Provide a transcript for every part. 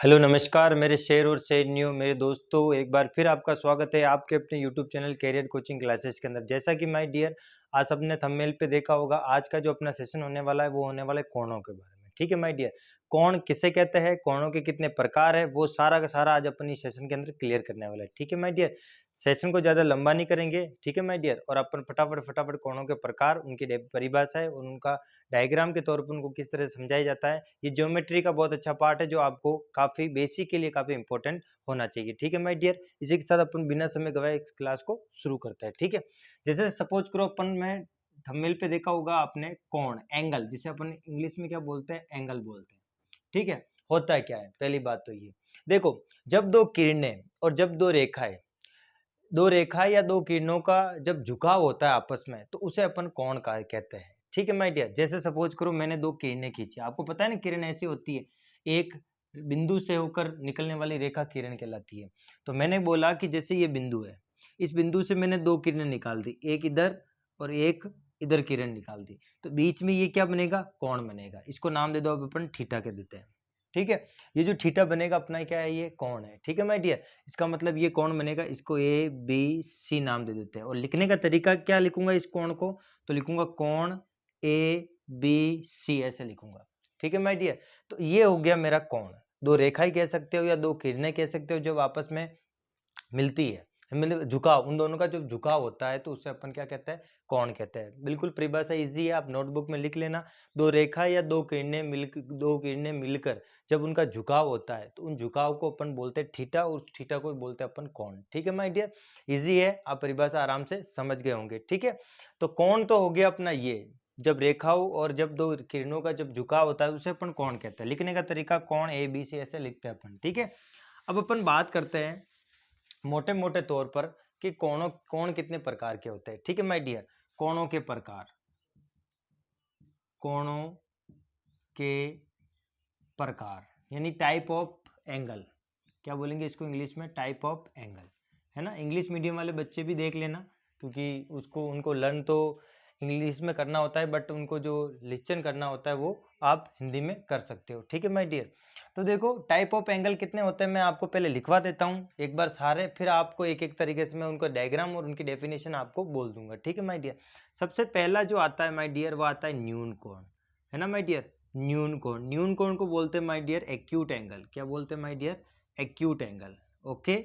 Hello नमस्कार मेरे शेर और शेरनियों मेरे दोस्तों, एक बार फिर आपका स्वागत है आपके अपने YouTube channel career coaching classes के अंदर। जैसा कि माय डियर आज सबने थंबनेल पे देखा होगा, आज का जो अपना सेशन होने वाला है वो होने वाला है कोणों के बारे में। ठीक है माय डियर, कोण किसे कहते हैं, कोणों के कितने प्रकार है, वो सारा का सारा आज अपन इस सेशन के अंदर क्लियर करने वाला है। ठीक है माय डियर, सेशन को ज़्यादा लंबा नहीं करेंगे। ठीक है माय डियर, और अपन फटाफट फटाफट कोणों के प्रकार, उनकी परिभाषा है और उनका डायग्राम के तौर पर उनको किस तरह से समझाया जाता है। ये ज्योमेट्री का बहुत अच्छा पार्ट है जो आपको काफ़ी बेसिक के लिए काफ़ी इंपॉर्टेंट होना चाहिए। ठीक है माय डियर, इसी के साथ अपन बिना समय गवाए इस क्लास को शुरू करते हैं। ठीक है, जैसे सपोज करो अपन में थंबनेल पे देखा होगा आपने कोण, एंगल, जिसे अपन इंग्लिश में क्या बोलते हैं, एंगल बोलते हैं। ठीक है, होता क्या है, पहली बात तो ये देखो, जब दो किरणें और जब दो रेखाएं या दो किरणों का जब झुकाव होता है आपस में, तो उसे अपन कोण का कहते हैं। ठीक है माय डियर, जैसे सपोज करो मैंने दो किरणें खींची, आपको पता है ना किरण ऐसी होती है, एक बिंदु से होकर निकलने वाली रेखा किरण कहलाती है। तो मैंने बोला कि जैसे ये बिंदु है, इस बिंदु से मैंने दो किरणें निकाल दी, एक इधर और एक इधर किरण निकाल दी, तो बीच में ये क्या बनेगा, कोण बनेगा। इसको नाम दे दो अब अपन थीटा के देते हैं। ठीक है, ये जो थीटा बनेगा अपना क्या है, ये कोण है। ठीक है माय डियर, इसका मतलब ये कोण बनेगा, इसको ए बी सी नाम दे देते हैं। और लिखने का तरीका क्या लिखूंगा इस कोण को, तो लिखूंगा कोण ए बी सी, ऐसे लिखूंगा। ठीक है माय डियर, तो ये हो गया मेरा कोण। दो रेखाएं कह सकते हो या दो किरणें कह सकते हो जब आपस में मिलती है, मतलब झुकाव, उन दोनों का जो झुकाव होता है तो उसे अपन क्या कहते हैं, कोण कहते हैं। बिल्कुल परिभाषा इजी है, आप नोटबुक में लिख लेना। दो रेखा या दो किरणें मिलकर जब उनका झुकाव होता है तो उन झुकाव को अपन बोलते हैं थीटा, और उस थीटा को बोलते हैं अपन कोण। ठीक है माय डियर, इजी है, आप परिभाषा आराम से समझ गए होंगे। ठीक है, तो कोण तो हो गया अपना ये, जब रेखाओं और जब दो किरणों का जब झुकाव होता है उसे अपन कोण कहते हैं। लिखने का तरीका कोण ए बी सी ऐसे लिखते हैं अपन। ठीक है, अब अपन बात करते हैं मोटे मोटे तौर पर कि कोण कितने प्रकार के होते हैं। ठीक है माय डियर, कोणों के प्रकार, कोणों के प्रकार यानी टाइप ऑफ एंगल, क्या बोलेंगे इसको इंग्लिश में, टाइप ऑफ एंगल, है ना। इंग्लिश मीडियम वाले बच्चे भी देख लेना, क्योंकि उसको उनको लर्न तो इंग्लिश में करना होता है, बट उनको जो लिसन करना होता है वो आप हिंदी में कर सकते हो। ठीक है माय डियर, तो देखो टाइप ऑफ एंगल कितने होते हैं मैं आपको पहले लिखवा देता हूँ एक बार सारे, फिर आपको एक एक तरीके से मैं उनका डायग्राम और उनकी डेफिनेशन आपको बोल दूंगा। ठीक है माय डियर, सबसे पहला जो आता है माय डियर वो आता है न्यून कोण, है ना माय डियर। न्यून कोण, न्यून कोण को बोलते हैं माय डियर एक्यूट एंगल। क्या बोलते हैं my dear, acute angle. Okay,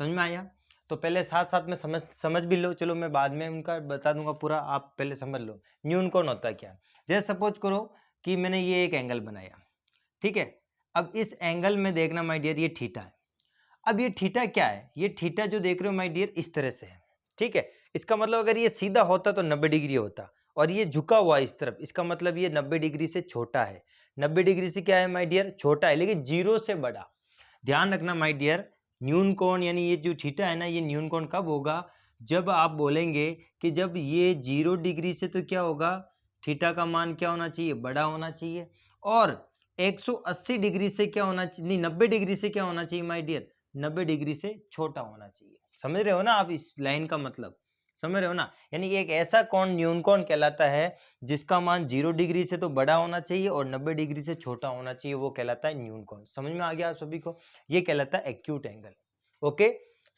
समझ में आया। तो पहले साथ साथ में समझ भी लो, चलो मैं बाद में उनका बता दूंगा पूरा, आप पहले समझ लो न्यून कोण होता है क्या। जैसे सपोज करो कि मैंने ये एक एंगल बनाया, ठीक है। अब इस एंगल में देखना माय डियर ये थीटा है। अब ये थीटा क्या है, ये थीटा जो देख रहे हो माय डियर इस तरह से है। ठीक है, इसका मतलब अगर ये सीधा होता तो 90 डिग्री होता, और ये झुका हुआ इस तरफ, इसका मतलब ये 90 डिग्री से छोटा है। 90 डिग्री से क्या है माय डियर, छोटा है, लेकिन जीरो से बड़ा। ध्यान रखना माय डियर, न्यून कोण यानी ये जो थीटा है ना, ये न्यून कोण कब होगा, जब आप बोलेंगे कि जब ये 0 डिग्री से तो क्या होगा, थीटा का मान क्या होना चाहिए, बड़ा होना चाहिए, और 180 डिग्री से क्या होना चाहिए, नहीं 90 डिग्री से क्या होना चाहिए माय डियर, 90 डिग्री से छोटा होना चाहिए। समझ रहे हो ना आप इस लाइन का मतलब, समझ रहे हो ना। यानी एक ऐसा कोण न्यून कोण कहलाता है जिसका मान 0 डिग्री से तो बड़ा होना चाहिए और 90 डिग्री से छोटा होना चाहिए, वो कहलाता है न्यून कोण। समझ में आ गया आप सभी को, ये कहलाता है एक्यूट एंगल। ओके,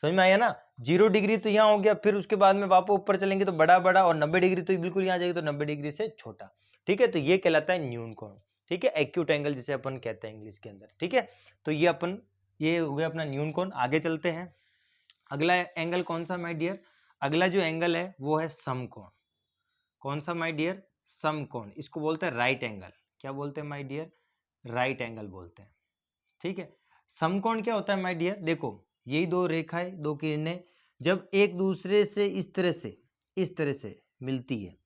समझ में आया ना। 0 डिग्री तो यहाँ हो गया, फिर उसके बाद में वापस ऊपर चलेंगे तो बड़ा बड़ा, और 90 डिग्री तो बिल्कुल यहाँ जाएगी तो 90 डिग्री से छोटा। ठीक है, तो ये कहलाता है न्यून कोण। ठीक है, एक्यूट एंगल जिसे अपन कहते हैं इंग्लिश के अंदर। ठीक है, तो ये अपन, ये हो गया अपना न्यून कोण। आगे चलते हैं, अगला एंगल कौन सा माय डियर, अगला जो एंगल है वो है समकोण। कौन सा माय डियर, समकोण, इसको बोलते हैं राइट एंगल। क्या बोलते हैं माय डियर, राइट एंगल बोलते हैं। ठीक है, समकोण क्या होता है माय डियर, देखो यही दो रेखाएं, दो किरणें जब एक दूसरे से इस तरह से मिलती है,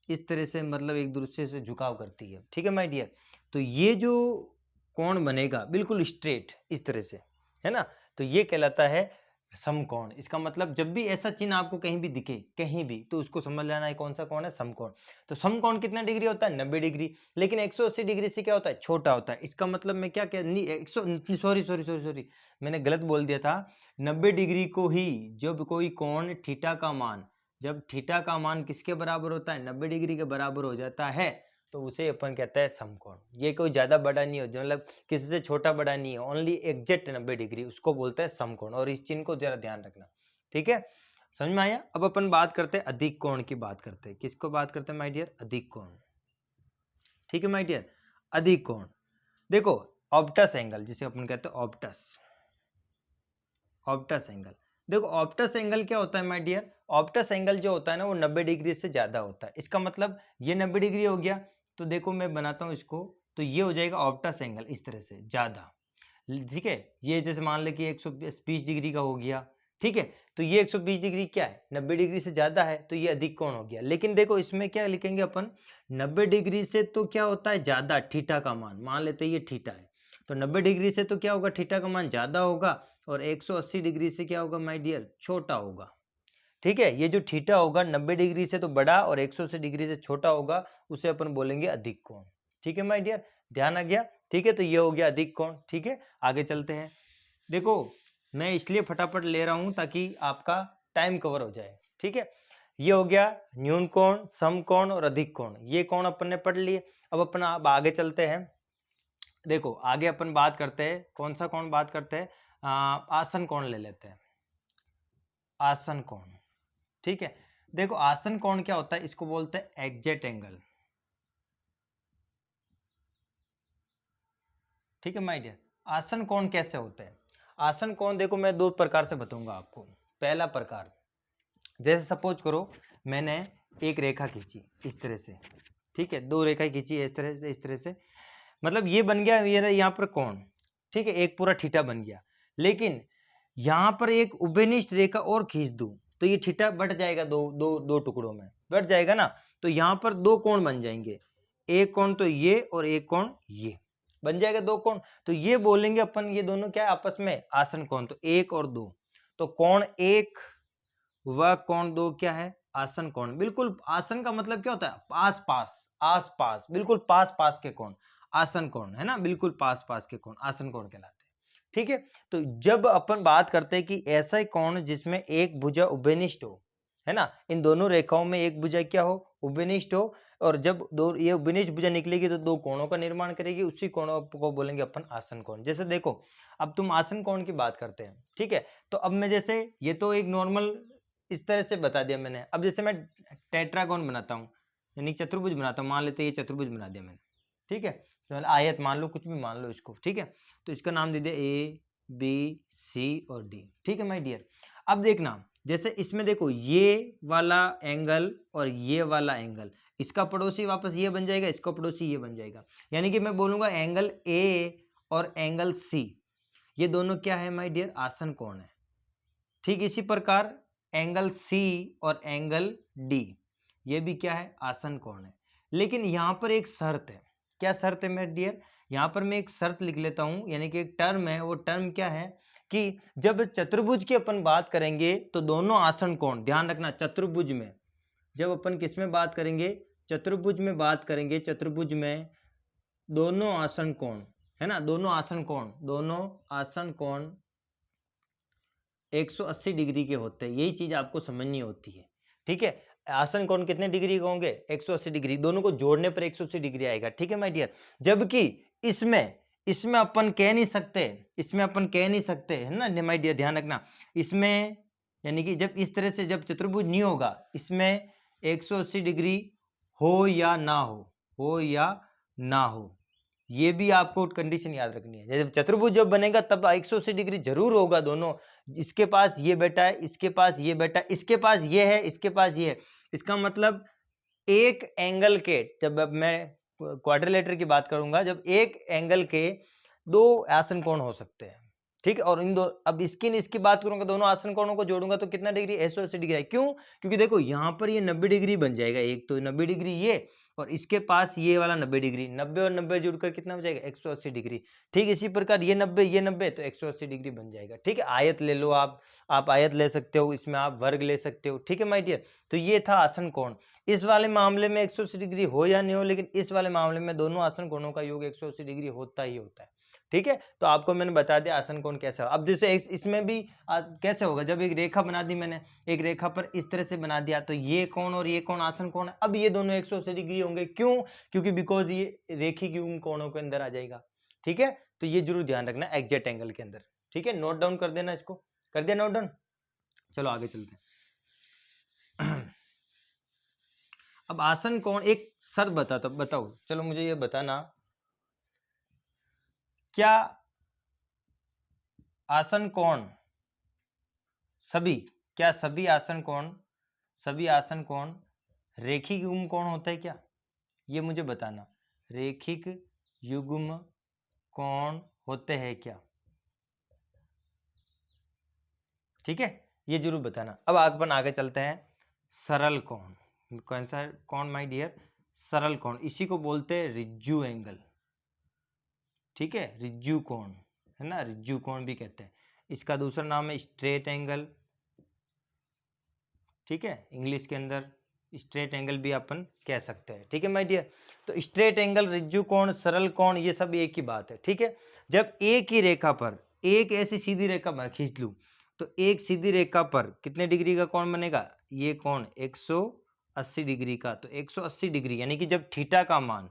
इस तरह से मतलब एक दूसरे से झुकाव करती है। ठीक है माय डियर, तो ये जो कोण बनेगा बिल्कुल स्ट्रेट इस तरह से, है ना, तो ये कहलाता है समकोण। इसका मतलब जब भी ऐसा चिन्ह आपको कहीं भी दिखे, कहीं भी, तो उसको समझ लेना है कौन सा कोण है, समकोण। तो समकोण कितना डिग्री होता है, 90 डिग्री, लेकिन 180 डिग्री से क्या होता है, छोटा होता है। इसका मतलब मैं क्या क्या नहीं 100 सॉरी मैंने गलत बोल दिया था। 90 डिग्री को ही जब कोई कोण थीटा का मान, जब थीटा का मान किसके बराबर होता है, 90 डिग्री के बराबर हो जाता है, तो उसे अपन कहता है समकोण। ये कोई ज्यादा बड़ा नहीं हो, मतलब किसी से छोटा बड़ा नहीं है, ओनली एग्जैक्ट 90 डिग्री, उसको बोलते हैं समकोण। और इस चिन्ह को जरा ध्यान रखना, ठीक है, समझ में आया। अब अपन बात करते हैं अधिक कोण की, बात करते हैं किसको बात करते हैं माय डियर, अधिक कोण, ठीक है माय डियर। अधिक कोण देखो, ऑप्टस एंगल जिसे अपन कहते हैं ऑप्टस, ऑप्टस एंगल। देखो ऑप्टस एंगल क्या होता है माय डियर, ऑप्टस एंगल जो होता है ना वो 90 डिग्री से ज्यादा होता है। इसका मतलब ये 90 डिग्री हो गया, तो देखो मैं बनाता हूं इसको, तो ये हो जाएगा ऑप्टस एंगल इस तरह से ज्यादा, ठीक है। ये जैसे मान ले कि 120 डिग्री का हो गया, ठीक है, तो ये 120 डिग्री क्या है, 90 डिग्री से ज्यादा है, तो ये अधिक कोण हो गया। लेकिन देखो इसमें क्या लिखेंगे अपन, 90 डिग्री से तो क्या होता है ज्यादा, थीटा का मान लेते हैं ये थीटा है, तो 90 डिग्री से तो क्या होगा, थीटा का मान ज्यादा होगा, और 180 डिग्री से क्या होगा माय डियर, छोटा होगा, ठीक है। ये जो थीटा होगा 90 डिग्री से तो बड़ा और 180 डिग्री से छोटा होगा, उसे अपन बोलेंगे अधिक कोण, ठीक है माय डियर, ध्यान आ गया, ठीक है। तो ये हो गया अधिक कोण, ठीक है। आगे चलते हैं, देखो मैं इसलिए फटाफट ले रहा हूं ताकि आपका टाइम कवर हो जाए, ठीक है। ये हो गया न्यून कोण, समकोण और अधिक कोण, ये कोण अपन ने पढ़ लिए। अब अपन अब आगे चलते हैं, देखो आगे अपन बात करते हैं, कौन सा कोण बात करते हैं, आसन कोण ले लेते हैं, आसन कोण, ठीक है। देखो आसन कोण क्या होता है, इसको बोलते हैं एग्जैक्ट एंगल, ठीक है माय डियर। आसन कोण कैसे होते हैं, आसन कोण देखो मैं दो प्रकार से बताऊंगा आपको। पहला प्रकार, जैसे सपोज करो मैंने एक रेखा खींची इस तरह से, ठीक है, दो रेखा खींची इस तरह से, मतलब ये बन गया ये यहाँ पर कोण, ठीक है, एक पूरा थीटा बन गया। लेकिन यहाँ पर एक उभयनिष्ठ रेखा और खींच दूं तो ये थीटा बढ़ जाएगा, दो टुकड़ों में बढ़ जाएगा ना, तो यहाँ पर दो कोण बन जाएंगे, एक कोण तो ये और एक कोण ये बन जाएगा, दो कोण। तो ये बोलेंगे अपन ये दोनों क्या है आपस में, आसन कोण। तो एक और दो, तो कोण एक व कोण दो क्या है, आसन कोण। बिल्कुल आसन का मतलब क्या होता है, पास पास, आस पास, बिल्कुल पास पास के कोण आसन कोण है ना, बिल्कुल पास पास के कोण आसन कोण कहलाते हैं, ठीक है। तो जब अपन बात करते हैं कि ऐसा कोण जिसमें एक भुजा उभयनिष्ठ हो, है ना, इन दोनों रेखाओं में एक भुजा क्या हो, उभयनिष्ठ हो, और जब दो ये उभयनिष्ठ भुजा निकलेगी तो दो कोणों का निर्माण करेगी, उसी कोणों को बोलेंगे अपन आसन कोण। जैसे देखो अब तुम आसन कोण की बात करते हैं, ठीक है, तो अब मैं जैसे ये तो एक नॉर्मल इस तरह से बता दिया मैंने। अब जैसे मैं टेट्रागोन बनाता हूँ, यानी चतुर्भुज बनाता हूँ, मान लेते हैं ये चतुर्भुज बना दिया मैंने, ठीक है, तो आयत मान लो, कुछ भी मान लो इसको, ठीक है, तो इसका नाम दे दिया ए बी सी और डी, ठीक है माय डियर। अब देखना जैसे इसमें देखो ये वाला एंगल और ये वाला एंगल, इसका पड़ोसी वापस ये बन जाएगा, इसका पड़ोसी ये बन जाएगा, यानी कि मैं बोलूंगा एंगल ए और एंगल सी, ये दोनों क्या है माय डियर, आसन कोण है। ठीक इसी प्रकार एंगल सी और एंगल डी, ये भी क्या है, आसन कोण है। लेकिन यहां पर एक शर्त है, क्या शर्त है मेरे डियर, यहां पर मैं एक शर्त लिख लेता हूं, यानी कि एक टर्म है, वो टर्म क्या है कि जब चतुर्भुज की अपन बात करेंगे तो दोनों आसन कोण, ध्यान रखना चतुर्भुज में, जब अपन किस में बात करेंगे, चतुर्भुज में बात करेंगे, चतुर्भुज में दोनों आसन कोण, है ना, दोनों आसन कोण, दोनों आसन कोण 180 डिग्री के होते हैं, यही चीज आपको समझनी होती है, ठीक है। आसन कोण कितने डिग्री के होंगे, 180 डिग्री, दोनों को जोड़ने पर 180 डिग्री आएगा, ठीक है माय डियर। जबकि इसमें अपन कह नहीं सकते, इसमें अपन कह नहीं सकते, है ना माय डियर, ध्यान रखना, इसमें यानी कि जब इस तरह से जब चतुर्भुज नहीं होगा, इसमें 180 डिग्री हो या ना हो या ना हो, ये भी आपको कंडीशन याद रखनी है। जब चतुर्भुज जब बनेगा तब 180 डिग्री जरूर होगा दोनों, इसके पास ये बेटा है, इसके पास ये बेटा, इसके पास ये है, इसके पास ये है। इसका मतलब एक एंगल के, जब अब मैं क्वाड्रिलेटरल की बात करूंगा, जब एक एंगल के दो आसन कोण हो सकते हैं, ठीक है, और इन दो, अब इसकी बात करूंगा, दोनों आसन कोणों को जोड़ूंगा तो कितना डिग्री, 180 डिग्री है। क्यों, क्योंकि देखो यहां पर ये 90 डिग्री बन जाएगा, एक तो 90 डिग्री ये, और इसके पास ये वाला 90 डिग्री, 90 और 90 जुड़कर कितना हो जाएगा, 180 डिग्री। ठीक इसी प्रकार ये 90 तो 180 डिग्री बन जाएगा, ठीक है। आयत ले लो आप आयत ले सकते हो, इसमें आप वर्ग ले सकते हो, ठीक है माय डियर। तो ये था आसन कोण। इस वाले मामले में 180 डिग्री हो या नहीं हो, लेकिन इस वाले मामले में दोनों आसन कोणों का योग 180 डिग्री होता ही होता है। ठीक है, तो आपको मैंने बता दिया आसन कोण कैसा हो। अब जैसे इसमें भी कैसे होगा, जब एक रेखा बना दी मैंने, एक रेखा पर इस तरह से बना दिया, तो ये कोण और ये कोण आसन कोण है। अब ये दोनों 180 डिग्री होंगे, क्यों? क्योंकि बिकॉज ये रेखिक युग्म कोणों के अंदर आ जाएगा। ठीक है, तो ये जरूर ध्यान रखना एग्जैक्ट एंगल के अंदर। ठीक है, नोट डाउन कर देना, इसको कर दिया नोट डाउन। चलो आगे चलते हैं। अब आसन कोण, एक शर्त बताओ, चलो मुझे ये बताना, क्या आसन कोण क्या सभी आसन कोण रेखिक युग्म कोण होता है क्या? ये मुझे बताना, रेखिक युग्म कोण होते हैं क्या? ठीक है, ये जरूर बताना। अब अपन आगे चलते हैं। सरल कोण, कौन सा कोण माय डियर? सरल कोण, इसी को बोलते हैं रिज्जू एंगल। ठीक है, रिज्जू कोण है ना, रिज्जू कोण भी कहते हैं। इसका दूसरा नाम है स्ट्रेट एंगल। ठीक है, इंग्लिश के अंदर स्ट्रेट एंगल भी अपन कह सकते हैं। ठीक है माय डियर, तो स्ट्रेट एंगल, रिज्जू कोण, सरल कोण, ये सब एक ही बात है। ठीक है, जब एक ही रेखा पर एक ऐसी सीधी रेखा मैं खींच लूं, तो एक सीधी रेखा पर कितने डिग्री का कोण बनेगा? ये कोण 180 डिग्री का। तो 180 डिग्री यानी कि जब थीटा का मान,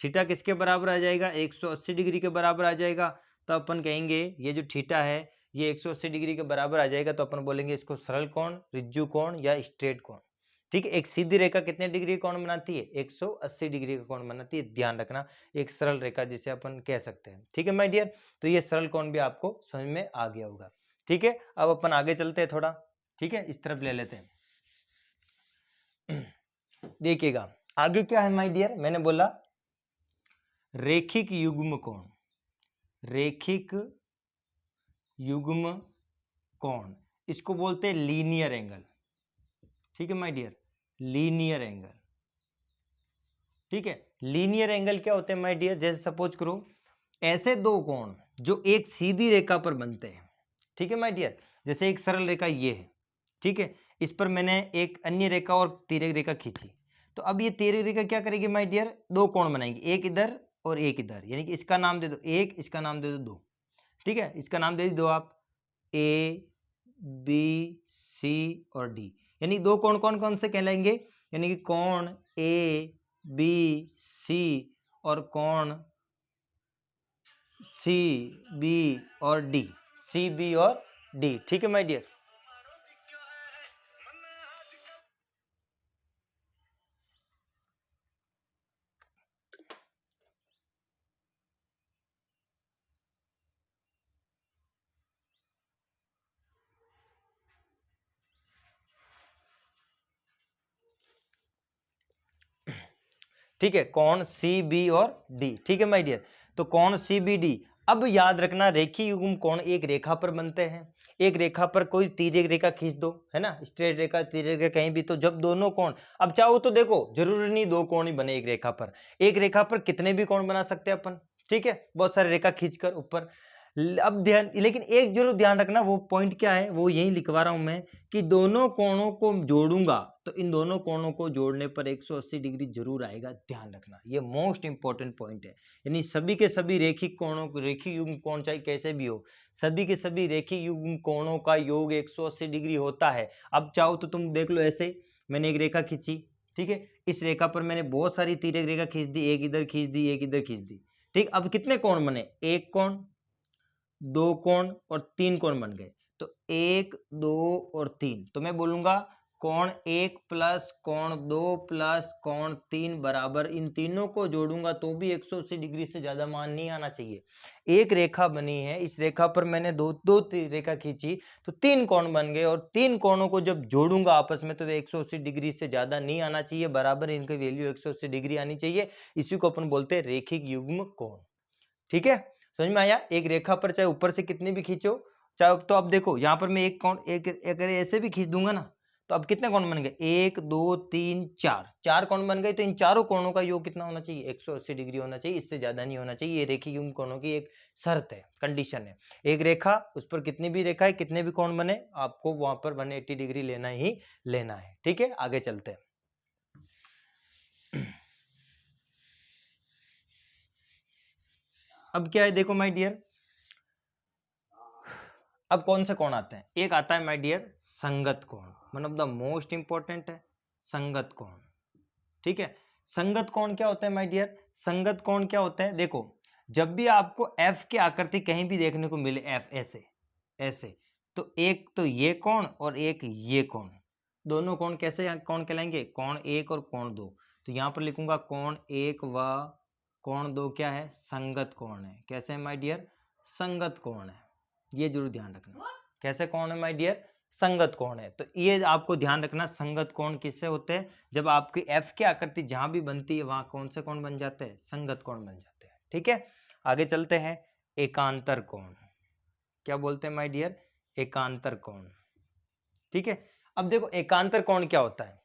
थीटा किसके बराबर आ जाएगा? 180 डिग्री के बराबर आ जाएगा। तो अपन कहेंगे ये जो थीटा है ये 180 डिग्री के बराबर आ जाएगा, तो अपन बोलेंगे इसको सरल कोण, रिज्जू कोण या स्ट्रेट कोण। ठीक है, एक सीधी रेखा कितने डिग्री का कोण बनाती है? 180 डिग्री का कोण बनाती है, ध्यान रखना। एक सरल रेखा जिसे अपन कह सकते हैं। ठीक है माय डियर, तो ये सरल कोण भी आपको समझ में आ गया होगा। ठीक है, अब अपन आगे चलते हैं थोड़ा। ठीक है, इस तरफ ले लेते हैं। देखिएगा आगे क्या है माय डियर, मैंने बोला रेखिक युग्म कोण, रेखिक युग्म कोण, इसको बोलते हैं लीनियर एंगल। ठीक है माय डियर, लीनियर एंगल। ठीक है, लीनियर एंगल क्या होते हैं माय डियर? जैसे सपोज करो ऐसे दो कोण जो एक सीधी रेखा पर बनते हैं। ठीक है माय डियर, जैसे एक सरल रेखा ये है। ठीक है, इस पर मैंने एक अन्य रेखा और तिर्यक रेखा खींची, तो अब ये तिर्यक रेखा क्या करेगी माय डियर? दो कोण बनाएंगे, एक इधर और एक इधर, यानी कि इसका नाम दे दो एक, इसका नाम दे दो दो। ठीक है, इसका नाम दे दो आप ए, बी, सी और डी, यानी दो कोण कौन कौन से कहलाएंगे? यानी कि कोण ए, बी, सी और कोण सी, बी और डी, सी, बी और डी। ठीक है माय डियर, ठीक है, कोण सी, बी और डी। ठीक है माय डियर, तो कोण सी, बी, डी। अब याद रखना रेखीय युग्म कोण एक रेखा पर बनते हैं। एक रेखा पर कोई तिर्यक रेखा खींच दो, है ना, स्ट्रेट रेखा, तिर्यक रेखा कहीं भी, तो जब दोनों कोण, अब चाहो तो देखो जरूरी नहीं दो कोण ही बने एक रेखा पर, एक रेखा पर कितने भी कोण बना सकते हैं अपन। ठीक है, बहुत सारे रेखा खींचकर ऊपर। अब ध्यान, लेकिन एक जरूर ध्यान रखना, वो पॉइंट क्या है वो यही लिखवा रहा हूं मैं, कि दोनों कोणों को जोड़ूंगा तो इन दोनों कोणों को जोड़ने पर 180 डिग्री जरूर आएगा, ध्यान रखना, ये मोस्ट इंपॉर्टेंट पॉइंट है। यानी सभी के सभी रेखिक कोणों, रेखिक युग्म कोण चाहे कैसे भी हो, सभी के सभी रेखिक युग्म कोणों का योग 180 डिग्री होता है। अब चाहो तो तुम देख लो, ऐसे मैंने एक रेखा खींची, ठीक है, इस रेखा पर मैंने बहुत सारी तिर्यक रेखा खींच दी, एक इधर खींच दी, एक इधर खींच दी। ठीक, अब कितने कोण बने? एक कोण, दो कोण और तीन कोण बन गए। तो एक, दो और तीन, तो मैं बोलूंगा कोण एक प्लस कोण दो प्लस कोण तीन बराबर, इन तीनों को जोड़ूंगा तो भी 180 डिग्री से ज्यादा मान नहीं आना चाहिए। एक रेखा बनी है, इस रेखा पर मैंने दो दो रेखा खींची तो तीन कोण बन गए, और तीन कोणों को जब जोड़ूंगा आपस में तो 180 डिग्री से ज्यादा नहीं आना चाहिए, बराबर इनकी वैल्यू 180 डिग्री आनी चाहिए। इसी को अपन बोलते हैं रेखिक युग्म कोण। ठीक है, समझ में आया? एक रेखा पर चाहे ऊपर से कितनी भी खींचो, चाहे, तो अब देखो यहाँ पर मैं एक कोण, एक अगर ऐसे भी खींच दूंगा ना, तो अब कितने कोण बन गए? एक, दो, तीन, चार, चार कोण बन गए। तो इन चारों कोणों का योग कितना होना चाहिए? 180 डिग्री होना चाहिए, इससे ज्यादा नहीं होना चाहिए। ये रेखीय युग्म कोणों की एक शर्त है, कंडीशन है। एक रेखा, उस पर कितनी भी रेखा है, कितने भी कोण बने, आपको वहां पर 180 डिग्री लेना ही लेना है। ठीक है, आगे चलते हैं। अब क्या है देखो माय डियर, अब कौन से कोण आते हैं, एक आता है माय डियर संगत कोण, one of the most important है संगत कोण। ठीक है, संगत कोण क्या होता है माय डियर, संगत कोण क्या होता है, देखो जब भी आपको एफ की आकृति कहीं भी देखने को मिले, एफ ऐसे ऐसे, तो एक तो ये कोण और एक ये कोण, दोनों कोण कैसे कोण कहलाएंगे, कोण एक और कोण दो। तो यहां पर लिखूंगा कोण एक व कोण दो क्या है, संगत कोण है। कैसे है माय डियर, संगत कोण है, ये जरूर ध्यान रखना। कैसे कोण है माय डियर, संगत कोण है। तो ये आपको ध्यान रखना, संगत कोण किससे होते हैं, जब आपकी एफ की आकृति जहां भी बनती है वहां कौन से कोण बन जाते हैं, संगत कोण बन जाते हैं। ठीक है, आगे चलते हैं, एकांतर कोण, क्या बोलते हैं माय डियर, एकांतर कोण। ठीक है, अब देखो एकांतर कोण क्या होता है,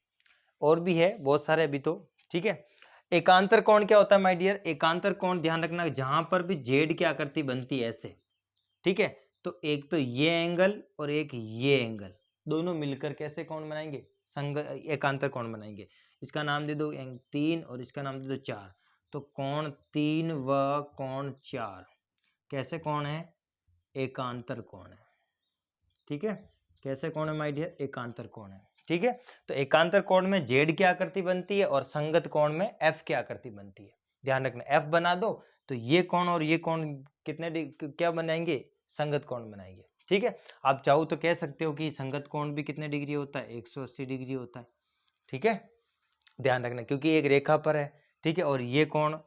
और भी है बहुत सारे अभी तो। ठीक है, एकांतर कोण क्या होता है माय डियर, एकांतर कोण ध्यान रखना जहां पर भी जेड की आकृति बनती है ऐसे, ठीक है, तो एक तो ये एंगल और एक ये एंगल, दोनों मिलकर कैसे कोण बनाएंगे, एकांतर कोण बनाएंगे। इसका नाम दे दो 3 और इसका नाम दे दो 4, तो कोण 3 व कोण 4 कैसे कोण है, एकांतर कोण है। ठीक है, कैसे कोण है माय डियर, एकांतर कोण है। ठीक है, तो एकांतर कोण में जेड की आकृति बनती है और संगत कोण में एफ की आकृति बनती है। ध्यान रखना, एफ बना दो तो ये कोण और ये कोण कितने क्या बनाएंगे, संगत कोण बनाएंगे। ठीक है, आप चाहो तो कह सकते हो कि संगत कोण भी कितने डिग्री होता है, 180 डिग्री होता है। ठीक है, ध्यान रखना क्योंकि एक रेखा पर है। ठीक है, और ये कोण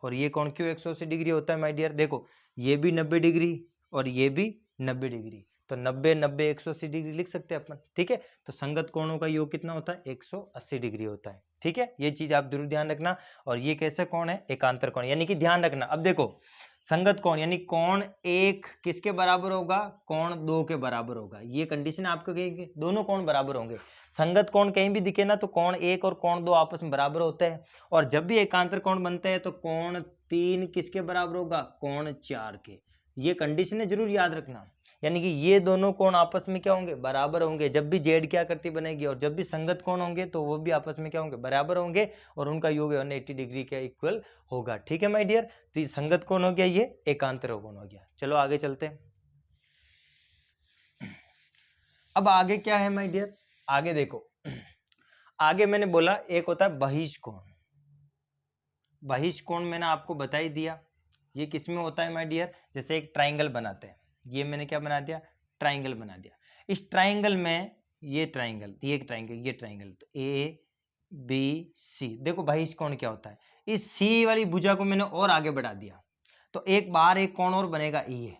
क्यों 180 डिग्री होता है माय डियर, देखो ये भी 90 डिग्री और ये भी 90 डिग्री, तो 90 90 180 डिग्री लिख सकते हैं अपन। ठीक है, तो संगत कोणों का योग कितना होता है, 180 डिग्री होता है। ठीक है, ये चीज आप जरूर ध्यान रखना। और ये कैसे कोण है, एकांतर कोण, यानी कि ध्यान रखना। अब देखो संगत कोण यानी कोण एक किसके बराबर होगा, कोण दो के बराबर होगा, ये कंडीशन आपको कहेंगे दोनों कोण बराबर होंगे। संगत कोण कहीं भी दिखे ना तो कोण एक और कोण दो आपस में बराबर होते हैं, और जब भी एकांतर कोण बनते हैं तो कोण 3 किसके बराबर होगा, कोण 4 के। ये कंडीशन है, जरूर याद रखना। यानी कि ये दोनों कोण आपस में क्या होंगे, बराबर होंगे। जब भी जेड की आकृति बनेगी और जब भी संगत कोण होंगे तो वो भी आपस में क्या होंगे, बराबर होंगे, और उनका योग 180 डिग्री के इक्वल होगा। ठीक है माय डियर, तो ये संगत कोण हो गया, ये एकांतर कोण हो गया। चलो आगे चलते हैं। अब आगे क्या है माय डियर, आगे देखो, आगे मैंने बोला एक होता है बहिष्कोण। बहिष्कोण मैंने आपको बता ही दिया, ये किस में होता है माय डियर, जैसे एक ट्राइंगल बनाते हैं, ये मैंने क्या बना दिया, ट्राइंगल बना दिया। इस ट्राइंगल में ये ट्राइंगल, ये एक ट्राइंगल, ये ट्राइंगल, तो ए बी सी, देखो बहिष्कोण क्या होता है, इस सी वाली भुजा को मैंने और आगे बढ़ा दिया तो एक बार एक कोण और बनेगा ये।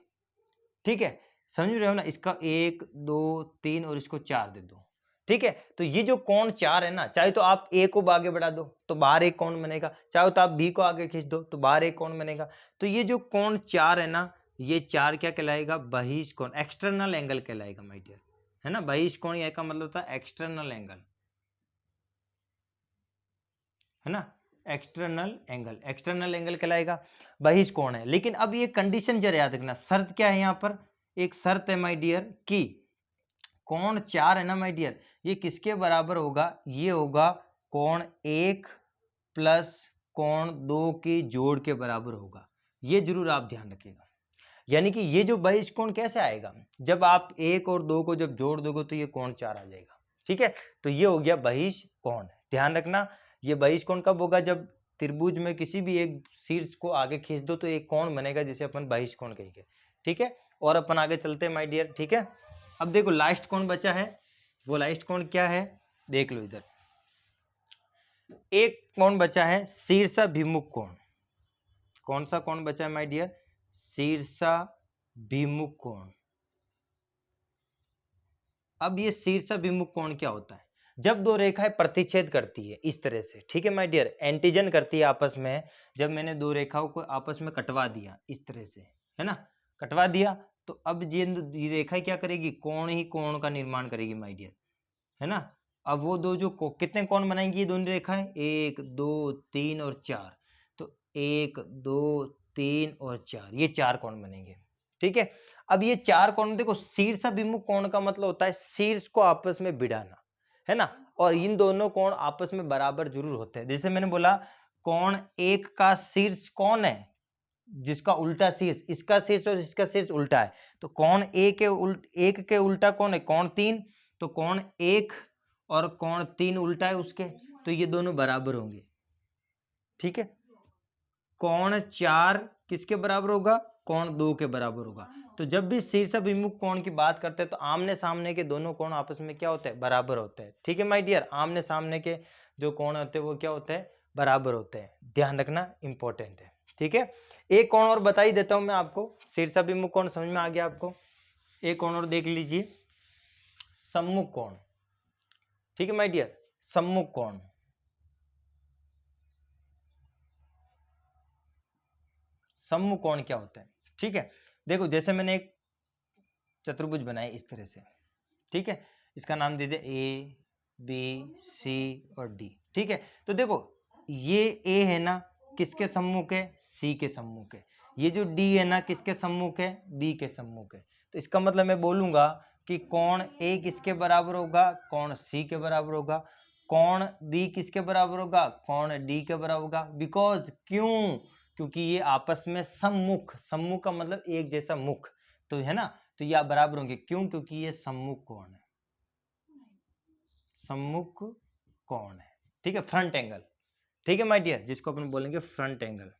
ठीक है, समझ रहे हो ना, इसका 1 2 3 और इसको 4 दे दो। ठीक है, तो ये जो कोण 4 है ना, चाहे तो आप ए को आगे बढ़ा दो तो बाहर एक कोण बनेगा, चाहे तो आप बी को आगे खींच दो तो बाहर एक कोण बनेगा। तो ये जो कोण 4 है ना, ये 4 क्या कहलाएगा, बहिष्कोण, एक्सटर्नल एंगल कहलाएगा माय डियर, है ना। बहिष्कोण ये का मतलब होता है एक्सटर्नल एंगल, है ना, एक्सटर्नल एंगल, एक्सटर्नल एंगल कहलाएगा, बहिष्कोण है। लेकिन अब ये कंडीशन जरा याद रखना, शर्त क्या है यहाँ पर, एक शर्त है माय डियर कि कोण 4 है ना माय डियर, ये किसके बराबर होगा, ये होगा कोण 1 प्लस कोण 2 के जोड़ के बराबर होगा। ये जरूर आप ध्यान रखिएगा। यानी कि ये जो बहिष्कोण कैसे आएगा, जब आप 1 और 2 को जब जोड़ दोगे तो ये कोण 4 आ जाएगा। ठीक है, तो ये हो गया बहिष्कोण। ध्यान रखना, ये बहिष्कोण कब होगा, जब त्रिभुज में किसी भी एक शीर्ष को आगे खींच दो तो एक कोण बनेगा जिसे अपन बहिष्कोण कहेंगे। ठीक है, और अपन आगे चलते हैं माय डियर। ठीक है, अब देखो लास्ट कोण बचा है, वो लास्ट कोण क्या है, देख लो इधर, एक कोण बचा है शीर्षाभिमुख कोण। कौन सा कोण बचा है माय डियर, शीर्षाभिमुख कोण। अब ये शीर्षाभिमुख कोण क्या होता है, जब दो रेखाएं प्रतिच्छेद करती है इस तरह से, ठीक है माय डियर, एंटीजन करती है आपस में, जब मैंने दो रेखाओं को आपस में कटवा दिया इस तरह से, है ना, कटवा दिया, तो अब ये रेखा क्या करेगी, कोण ही कोण का निर्माण करेगी माय डियर, है ना। अब वो दो जो कितने कोण बनाएंगी ये दोनों रेखाएं, 1 2 3 और 4, तो 1 2 3 और 4, ये 4 कोण बनेंगे। ठीक है, अब ये 4 कोण देखो, शीर्षाभिमुख कोण का मतलब होता है शीर्ष को आपस में भिड़ाना, है ना, और इन दोनों कोण आपस में बराबर जरूर होते हैं। जैसे मैंने बोला कोण 1 का शीर्ष कौन है, जिसका उल्टा शीर्ष, इसका शीर्ष और इसका शीर्ष उल्टा है, तो कोण एक के उल्टा कौन है, कोण 3, तो कोण 1 और कोण 3 उल्टा है उसके, तो ये दोनों बराबर होंगे। ठीक है, कोण 4 किसके बराबर होगा, कोण 2 के बराबर होगा। तो जब भी शीर्षाभिमुख कोण की बात करते हैं तो आमने सामने के दोनों कोण आपस में क्या होते हैं, बराबर होते हैं। ठीक है माय डियर, आमने सामने के जो कोण होते हैं वो क्या होते हैं, बराबर होते हैं, ध्यान रखना इंपॉर्टेंट है। ठीक है, एक कोण और बता ही देता हूं मैं आपको, शीर्षाभिमुख कोण समझ में आ गया आपको, एक कोण और देख लीजिए, सम्मुख कोण। ठीक है माय डियर, सम्मुख कोण, सम्मुख कोण क्या होता है। ठीक है, देखो जैसे मैंने एक चतुर्भुज बनाई इस तरह से, ठीक है, इसका नाम दे दे ए बी सी और डी। ठीक है, तो देखो ये ए है ना, किसके सम्मुख है, सी के सम्मुख है, ये जो डी है ना किसके सम्मुख है, बी के सम्मुख है। तो इसका मतलब मैं बोलूंगा कि कोण ए किसके बराबर होगा, कोण सी के बराबर होगा, कोण बी किसके बराबर होगा, कोण डी के बराबर होगा। बिकॉज क्यों, क्योंकि ये आपस में सम्मुख, सम्मुख का मतलब एक जैसा मुख, तो है ना, तो ये बराबर होंगे। क्यों, क्योंकि ये सम्मुख कोण है, सम्मुख कोण है। ठीक है, फ्रंट एंगल। ठीक है माय डियर, जिसको अपन बोलेंगे फ्रंट एंगल।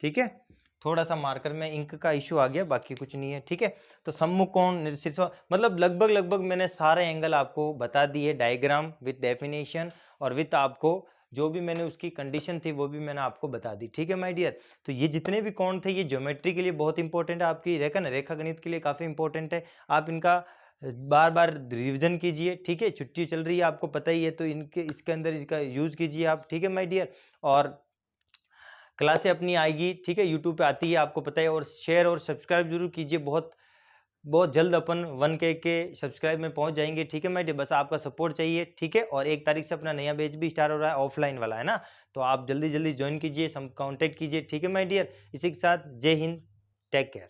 ठीक है, थोड़ा सा मार्कर में इंक का इश्यू आ गया, बाकी कुछ नहीं है। ठीक है, तो सम्मुख कोण शीर्ष, मतलब लगभग मैंने सारे एंगल आपको बता दिए, डायग्राम विद डेफिनेशन और विद आपको जो भी मैंने उसकी कंडीशन थी वो भी मैंने आपको बता दी। ठीक है माय डियर, तो ये जितने भी कोण थे ये ज्योमेट्री के लिए बहुत इंपॉर्टेंट है, आपकी रेखा गणित के लिए काफी इंपॉर्टेंट है। आप इनका बार बार रिविजन कीजिए। ठीक है, छुट्टी चल रही है आपको पता ही है, तो इनके इसके अंदर इसका यूज कीजिए आप। ठीक है माय डियर, और क्लासें अपनी आएगी, ठीक है, यूट्यूब पे आती है आपको पता है, और शेयर और सब्सक्राइब जरूर कीजिए, बहुत बहुत जल्द अपन 1K के सब्सक्राइब में पहुंच जाएंगे। ठीक है माय डियर, बस आपका सपोर्ट चाहिए। ठीक है, और 1 तारीख से अपना नया बैच भी स्टार्ट हो रहा है, ऑफलाइन वाला है ना, तो आप जल्दी जल्दी ज्वाइन कीजिए, कांटेक्ट कीजिए। ठीक है माय डियर, इसी के साथ जय हिंद, टेक केयर।